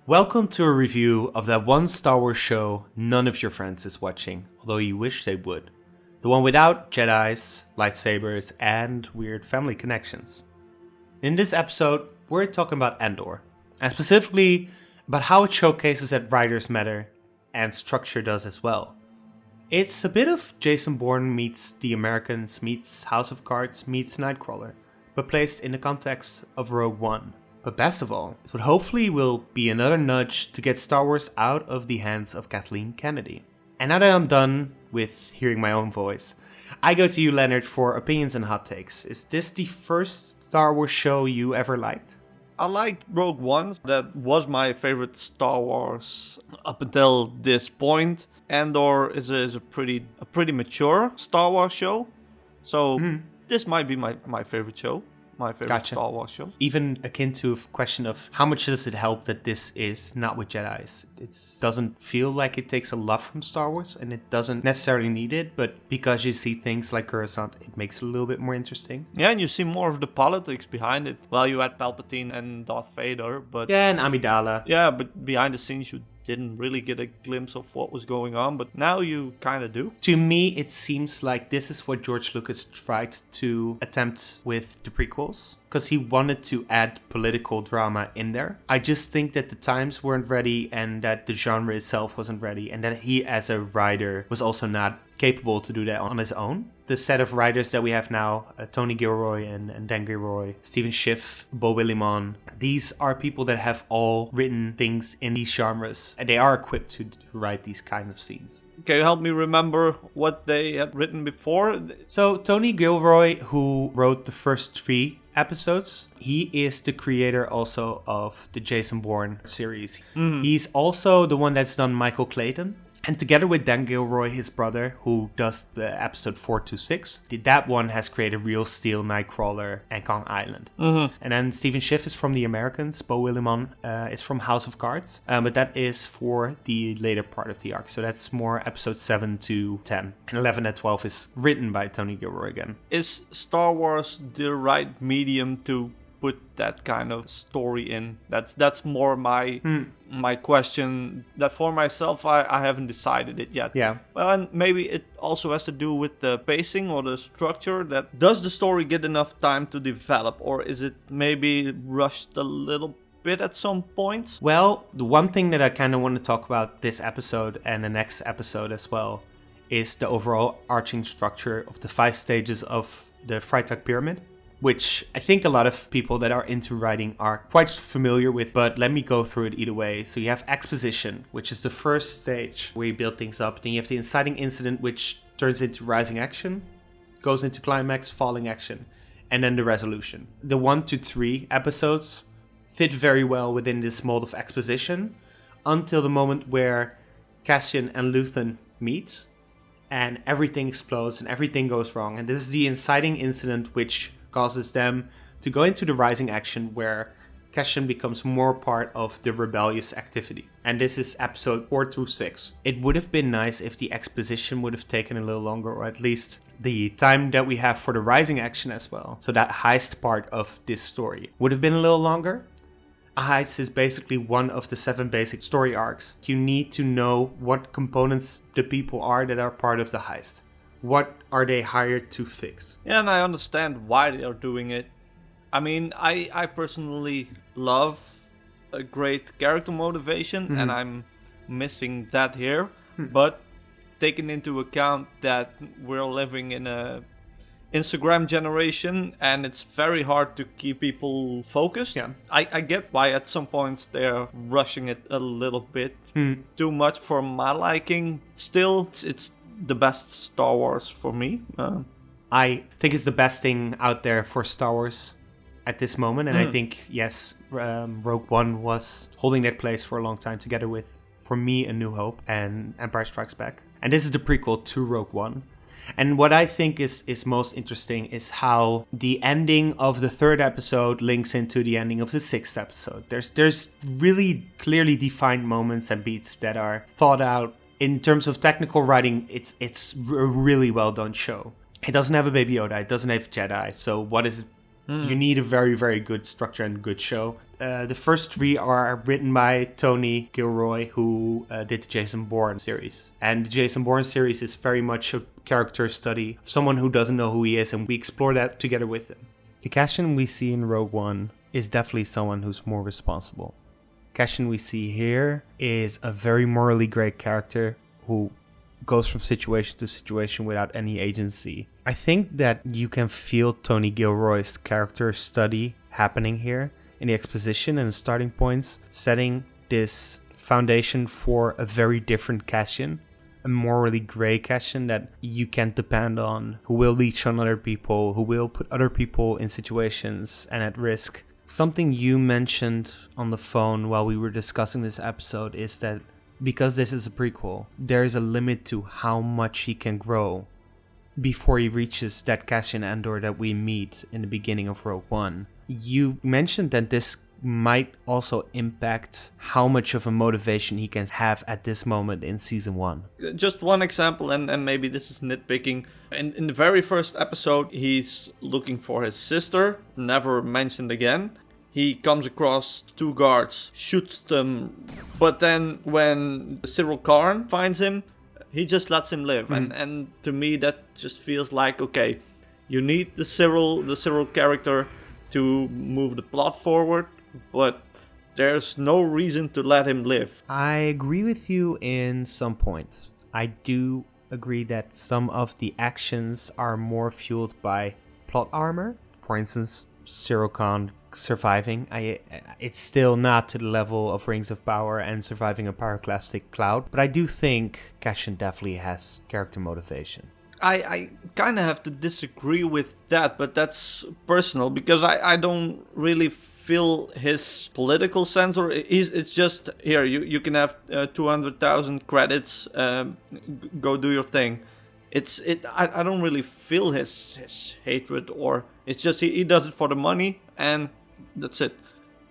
Welcome to a review of that one Star Wars show none of your friends is watching, although you wish they would. The one without Jedis, lightsabers, and weird family connections. In this episode, we're talking about Andor, and specifically about how it showcases that writers matter, and structure does as well. It's a bit of Jason Bourne meets The Americans meets House of Cards meets Nightcrawler, but placed in the context of Rogue One. But best of all, it would hopefully will be another nudge to get Star Wars out of the hands of Kathleen Kennedy. And now that I'm done with hearing my own voice, I go to you, Leonard, for opinions and hot takes. Is this the first Star Wars show you ever liked? I liked Rogue One. That was my favorite Star Wars up until this point. Andor is a pretty mature Star Wars show. So this might be my favorite show. My favorite Star Wars show. Even akin to a question of how much does it help that this is not with Jedis? It doesn't feel like it takes a lot from Star Wars, and it doesn't necessarily need it, but because you see things like Coruscant, it makes it a little bit more interesting. Yeah, and you see more of the politics behind it. Well, you had Palpatine and Darth Vader, but... Yeah, and Amidala. Yeah, but behind the scenes you didn't really get a glimpse of what was going on, but now you kind of do. To me, it seems like this is what George Lucas tried to attempt with the prequels, because he wanted to add political drama in there. I just think that the times weren't ready, and that the genre itself wasn't ready, and that he as a writer was also not capable to do that on his own. The set of writers that we have now, Tony Gilroy and Dan Gilroy, Stephen Schiff, Beau Willimon, these are people that have all written things in these genres, and they are equipped to write these kind of scenes. Can you help me remember what they had written before? So Tony Gilroy, who wrote the first 3 episodes, he is the creator also of the Jason Bourne series. He's also the one that's done Michael Clayton. And together with Dan Gilroy, his brother, who does the episode 4 to 6, that one has created Real Steel, Nightcrawler, and Kong Island. And then Stephen Schiff is from The Americans, Beau Willimon is from House of Cards, but that is for the later part of the arc. So that's more episode 7 to 10. And 11 and 12 is written by Tony Gilroy again. Is Star Wars the right medium to put that kind of story in? That's more my question. That for myself, I haven't decided it yet. Yeah. Well, and maybe it also has to do with the pacing or the structure. That does the story get enough time to develop, or is it maybe rushed a little bit at some point? Well, the one thing that I kind of want to talk about this episode and the next episode as well is the overall arching structure of the 5 stages of the Freytag pyramid, which I think a lot of people that are into writing are quite familiar with, but let me go through it either way. So you have Exposition, which is the first stage where you build things up. Then you have the inciting incident, which turns into rising action, goes into climax, falling action, and then the resolution. The 1 to 3 episodes fit very well within this mold of Exposition until the moment where Cassian and Luthen meet and everything explodes and everything goes wrong. And this is the inciting incident which causes them to go into the rising action where Cassian becomes more part of the rebellious activity. And this is episode 4 through 6. It would have been nice if the exposition would have taken a little longer, or at least the time that we have for the rising action as well. So that heist part of this story would have been a little longer. A heist is basically one of the 7 basic story arcs. You need to know what components the people are that are part of the heist. What are they hired to fix? Yeah, and I understand why they are doing it. I mean, I personally love a great character motivation, and I'm missing that here. But taking into account that we're living in a Instagram generation and it's very hard to keep people focused. Yeah. I get why at some points they're rushing it a little bit too much for my liking. Still, it's the best Star Wars for me. I think it's the best thing out there for Star Wars at this moment, and I think, yes, Rogue One was holding that place for a long time together with, for me, A New Hope and Empire Strikes Back. And this is the prequel to Rogue One. And what I think is most interesting is how the ending of the 3rd episode links into the ending of the 6th episode. There's really clearly defined moments and beats that are thought out. In terms of technical writing, it's a really well done show. It doesn't have a Baby Yoda, it doesn't have Jedi. So what is You need a very, very good structure and good show. The first 3 are written by Tony Gilroy, who did the Jason Bourne series. And the Jason Bourne series is very much a character study of someone who doesn't know who he is, and we explore that together with him. The Cassian we see in Rogue One is definitely someone who's more responsible. Cassian we see here is a very morally great character who goes from situation to situation without any agency. I think that you can feel Tony Gilroy's character study happening here in the exposition and the starting points, setting this foundation for a very different Cassian, a morally grey Cassian that you can't depend on, who will leech on other people, who will put other people in situations and at risk. Something you mentioned on the phone while we were discussing this episode is that because this is a prequel, there is a limit to how much he can grow before he reaches that Cassian Andor that we meet in the beginning of Rogue One. You mentioned that this might also impact how much of a motivation he can have at this moment in season 1. Just one example, and maybe this is nitpicking. In the very first episode, he's looking for his sister, never mentioned again. He comes across 2 guards, shoots them, but then when Cyril Karn finds him, he just lets him live. And to me, that just feels like, okay, you need the Cyril character to move the plot forward, but there's no reason to let him live. I agree with you in some points. I do agree that some of the actions are more fueled by plot armor. For instance, Cyril Khan surviving. It's still not to the level of Rings of Power and surviving a pyroclastic cloud, but I do think Cassian definitely has character motivation. I kind of have to disagree with that, but that's personal because I don't really feel his political sense, or it's just here you can have 200,000 credits, go do your thing. I don't really feel his hatred, or it's just he does it for the money and that's it.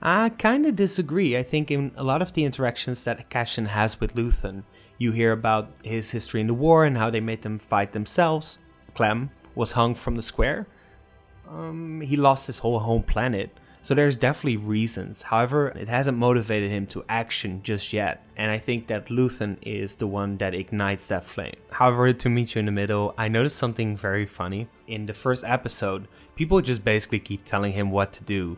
I kind of disagree. I think in a lot of the interactions that Cassian has with Luthen, you hear about his history in the war and how they made them fight themselves. Clem was hung from the square. He lost his whole home planet. So there's definitely reasons. However, it hasn't motivated him to action just yet. And I think that Luthen is the one that ignites that flame. However, to meet you in the middle, I noticed something very funny. In the first episode, people just basically keep telling him what to do.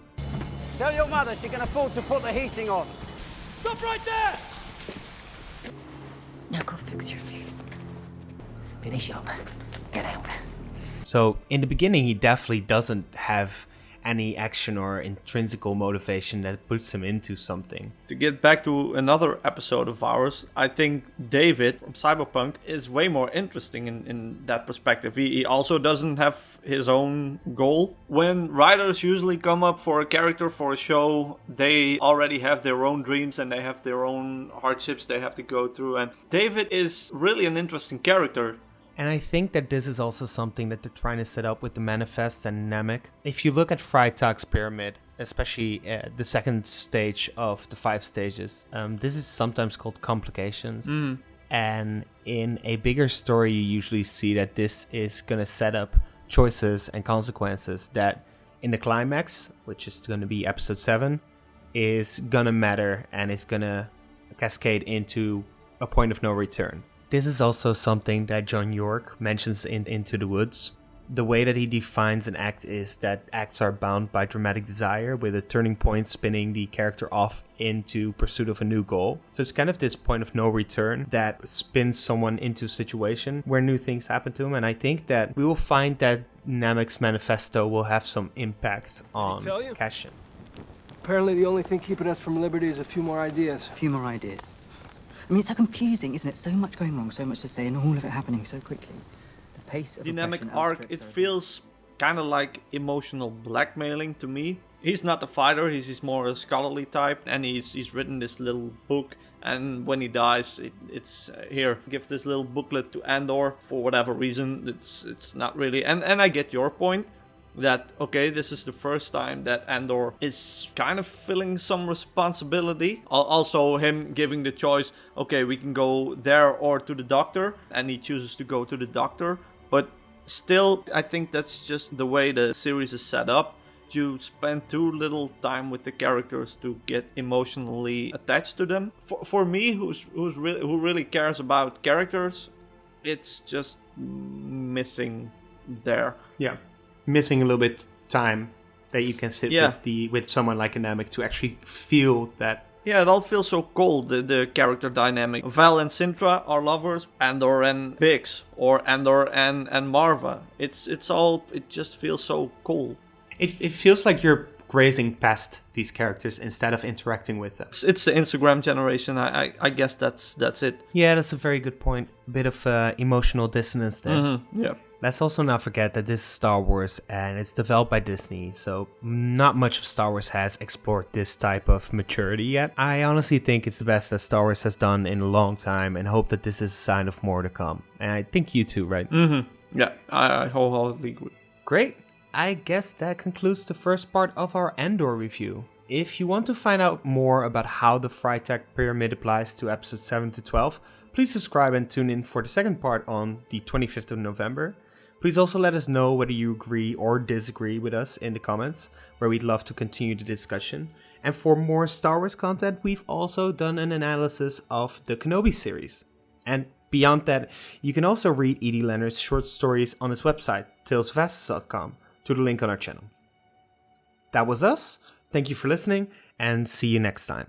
Tell your mother she can afford to put the heating on. Stop right there! Now go fix your face. Finish up. Get out. So in the beginning, he definitely doesn't have any action or intrinsical motivation that puts him into something. To get back to another episode of ours, I think David from Cyberpunk is way more interesting in that perspective. He also doesn't have his own goal. When writers usually come up for a character for a show, they already have their own dreams and they have their own hardships they have to go through. And David is really an interesting character. And I think that this is also something that they're trying to set up with the Manifest and Namek. If you look at Freytag's pyramid, especially the second stage of the 5 stages, this is sometimes called complications. And in a bigger story, you usually see that this is going to set up choices and consequences that in the climax, which is going to be episode 7, is going to matter and is going to cascade into a point of no return. This is also something that John York mentions in Into the Woods. The way that he defines an act is that acts are bound by dramatic desire, with a turning point spinning the character off into pursuit of a new goal. So it's kind of this point of no return that spins someone into a situation where new things happen to him. And I think that we will find that Namek's manifesto will have some impact on Cassian. Apparently the only thing keeping us from liberty is a few more ideas. A few more ideas. I mean, it's so confusing, isn't it? So much going wrong, so much to say, and all of it happening so quickly. The pace of dynamic arc, it feels kind of like emotional blackmailing to me. He's not the fighter, he's more a scholarly type, and he's written this little book, and when he dies, it's here, give this little booklet to Andor. For whatever reason, it's not really, and I get your point. That, okay, this is the first time that Andor is kind of feeling some responsibility. Also him giving the choice, okay, we can go there or to the doctor. And he chooses to go to the doctor. But still, I think that's just the way the series is set up. you spend too little time with the characters to get emotionally attached to them. For me, who really cares about characters, it's just missing there. Yeah, missing a little bit time that you can sit with someone like a Namek to actually feel that. Yeah, it all feels so cold, the character dynamic. Val and Sintra are lovers, Andor and Biggs, or Andor and Marva. It just feels so cold. It feels like you're grazing past these characters instead of interacting with them. It's the Instagram generation. I guess that's it. Yeah, that's a very good point. A bit of emotional dissonance there. Mm-hmm. Yeah. Let's also not forget that this is Star Wars and it's developed by Disney, so not much of Star Wars has explored this type of maturity yet. I honestly think it's the best that Star Wars has done in a long time and hope that this is a sign of more to come. And I think you too, right? Mm-hmm. Yeah, I wholeheartedly agree. Great. I guess that concludes the first part of our Andor review. If you want to find out more about how the Freytag pyramid applies to episodes 7 to 12, please subscribe and tune in for the second part on the 25th of November. Please also let us know whether you agree or disagree with us in the comments, where we'd love to continue the discussion. And for more Star Wars content, we've also done an analysis of the Kenobi series. And beyond that, you can also read E.D. Leonard's short stories on his website, talesofastus.com, through the link on our channel. That was us. Thank you for listening, and see you next time.